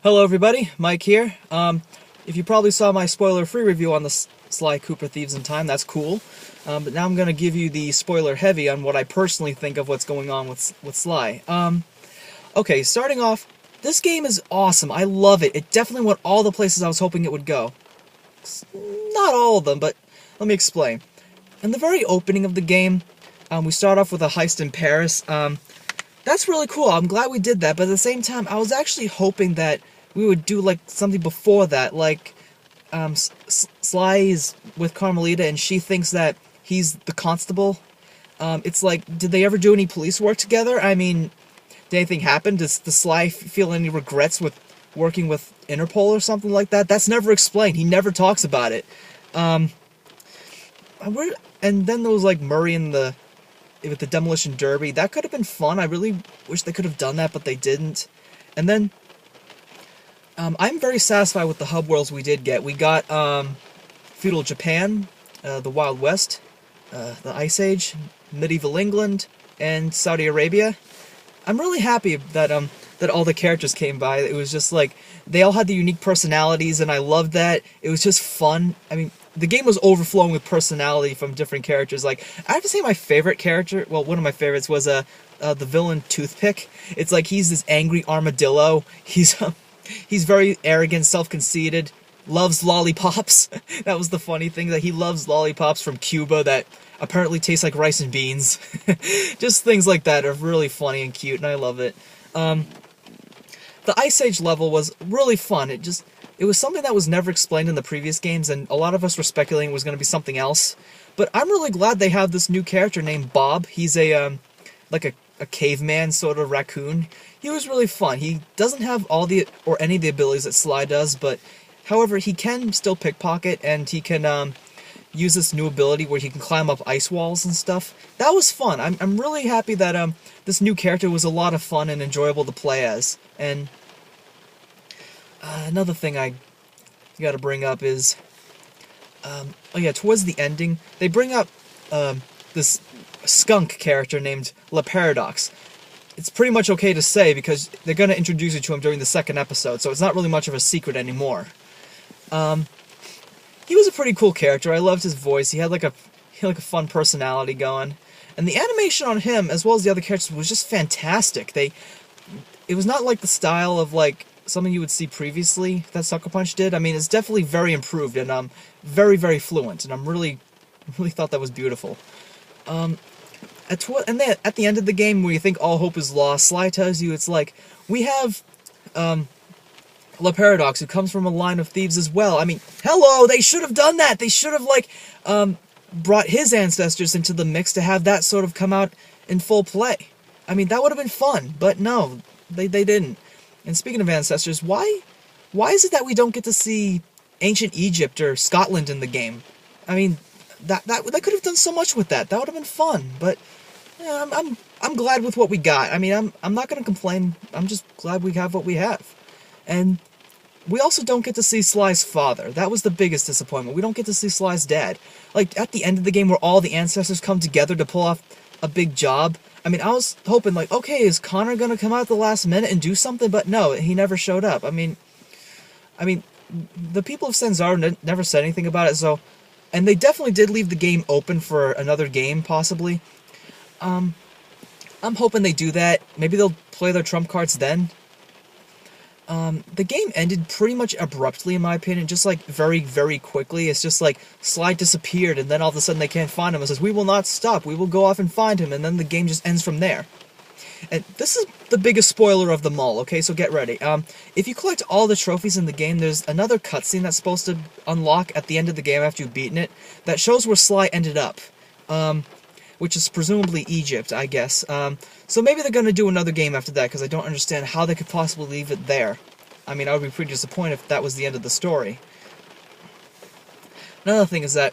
Hello everybody, Mike here. If you probably saw my spoiler-free review on the Sly Cooper Thieves in Time, that's cool. But now I'm going to give you the spoiler-heavy on what I personally think of what's going on with Sly. Okay, starting off, this game is awesome. I love it. It definitely went all the places I was hoping it would go. Not all of them, but let me explain. In the very opening of the game, we start off with a heist in Paris. That's really cool. I'm glad we did that, but at the same time, I was actually hoping that we would do like something before that, like Sly is with Carmelita and she thinks that he's the constable. It's like, did they ever do any police work together? I mean, did anything happen? Does Sly feel any regrets with working with Interpol or something like that? That's never explained. He never talks about it. And then there was like Murray with the Demolition Derby. That could have been fun. I really wish they could have done that, but they didn't. And then I'm very satisfied with the hub worlds we did get. We got feudal Japan, the Wild West, the Ice Age, medieval England, and Saudi Arabia. I'm really happy that that all the characters came by. It was just like they all had the unique personalities, and I loved that. It was just fun. I mean, the game was overflowing with personality from different characters. Like, I have to say my favorite character, well, one of my favorites was the villain Toothpick. It's like he's this angry armadillo. He's very arrogant, self-conceited, loves lollipops. That was the funny thing, that he loves lollipops from Cuba that apparently taste like rice and beans. Just things like that are really funny and cute, and I love it. The Ice Age level was really fun. It was something that was never explained in the previous games, and a lot of us were speculating it was going to be something else. But I'm really glad they have this new character named Bob. He's like a caveman sort of raccoon. He was really fun. He doesn't have any of the abilities that Sly does, but however, he can still pickpocket, and he can use this new ability where he can climb up ice walls and stuff. That was fun. I'm really happy that this new character was a lot of fun and enjoyable to play as. And another thing I got to bring up is, oh yeah, towards the ending, they bring up this skunk character named Le Paradox. It's pretty much okay to say because they're going to introduce you to him during the second episode, so it's not really much of a secret anymore. He was a pretty cool character. I loved his voice. He had like a fun personality going, and the animation on him as well as the other characters was just fantastic. It was not like the style of like something you would see previously that Sucker Punch did. I mean, it's definitely very improved and very, very fluent, and really thought that was beautiful. And then at the end of the game, where you think all hope is lost, Sly tells you it's like, we have Le Paradox, who comes from a line of thieves as well. I mean, hello, they should have done that. They should have like brought his ancestors into the mix to have that sort of come out in full play. I mean, that would have been fun, but no, they didn't. And speaking of ancestors, why is it that we don't get to see ancient Egypt or Scotland in the game? I mean, they could have done so much with that. That would have been fun, but yeah, I'm glad with what we got. I mean, I'm not gonna complain. I'm just glad we have what we have. And we also don't get to see Sly's father. That was the biggest disappointment. We don't get to see Sly's dad. Like, at the end of the game where all the ancestors come together to pull off a big job, I mean, I was hoping, like, okay, is Connor gonna come out at the last minute and do something? But no, he never showed up. I mean, the people of Sanzaro never said anything about it, so... And they definitely did leave the game open for another game, possibly. I'm hoping they do that. Maybe they'll play their trump cards then. The game ended pretty much abruptly, in my opinion, just like very, very quickly. It's just like Sly disappeared, and then all of a sudden they can't find him. It says, we will not stop, we will go off and find him, and then the game just ends from there. And this is the biggest spoiler of them all, okay, so get ready. If you collect all the trophies in the game, there's another cutscene that's supposed to unlock at the end of the game after you've beaten it, that shows where Sly ended up. Which is presumably Egypt, I guess. So maybe they're going to do another game after that, because I don't understand how they could possibly leave it there. I mean, I would be pretty disappointed if that was the end of the story. Another thing is that,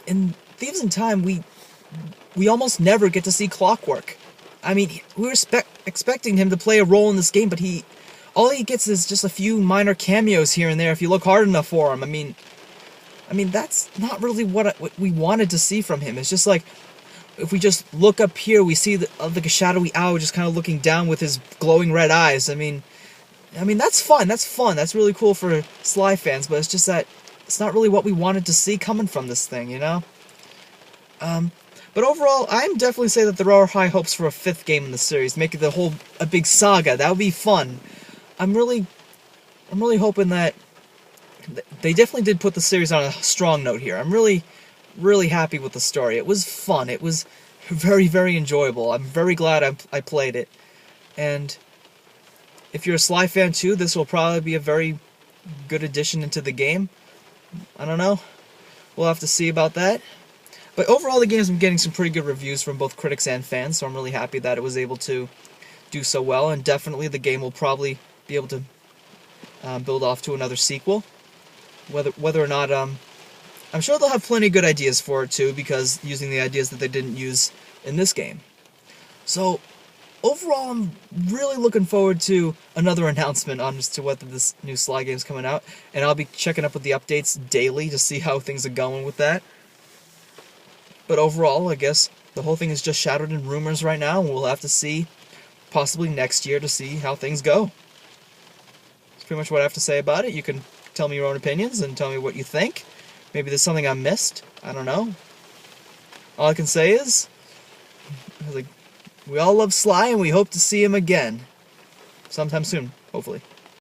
in Thieves in Time, we almost never get to see Clockwork. I mean, we were expecting him to play a role in this game, but all he gets is just a few minor cameos here and there if you look hard enough for him. I mean, that's not really what we wanted to see from him. It's just like, if we just look up here, we see like a shadowy owl just kind of looking down with his glowing red eyes. I mean, I mean, that's fun. That's fun. That's really cool for Sly fans, but it's just that it's not really what we wanted to see coming from this thing, you know? But overall, I'm definitely say that there are high hopes for a 5th game in the series, make it the whole a big saga. That would be fun. I'm really hoping that they definitely did put the series on a strong note here. I'm really happy with the story. It was fun. It was very, very enjoyable. I'm very glad I played it. And if you're a Sly fan too, this will probably be a very good addition into the game. I don't know. We'll have to see about that. But overall, the game's been getting some pretty good reviews from both critics and fans, so I'm really happy that it was able to do so well, and definitely the game will probably be able to build off to another sequel. Whether or not, I'm sure they'll have plenty of good ideas for it too, because using the ideas that they didn't use in this game. So, overall, I'm really looking forward to another announcement on as to whether this new Sly game is coming out, and I'll be checking up with the updates daily to see how things are going with that. But overall, I guess the whole thing is just shadowed in rumors right now, and we'll have to see, possibly next year, to see how things go. That's pretty much what I have to say about it. You can tell me your own opinions and tell me what you think. Maybe there's something I missed. I don't know. All I can say is, we all love Sly, and we hope to see him again. Sometime soon, hopefully.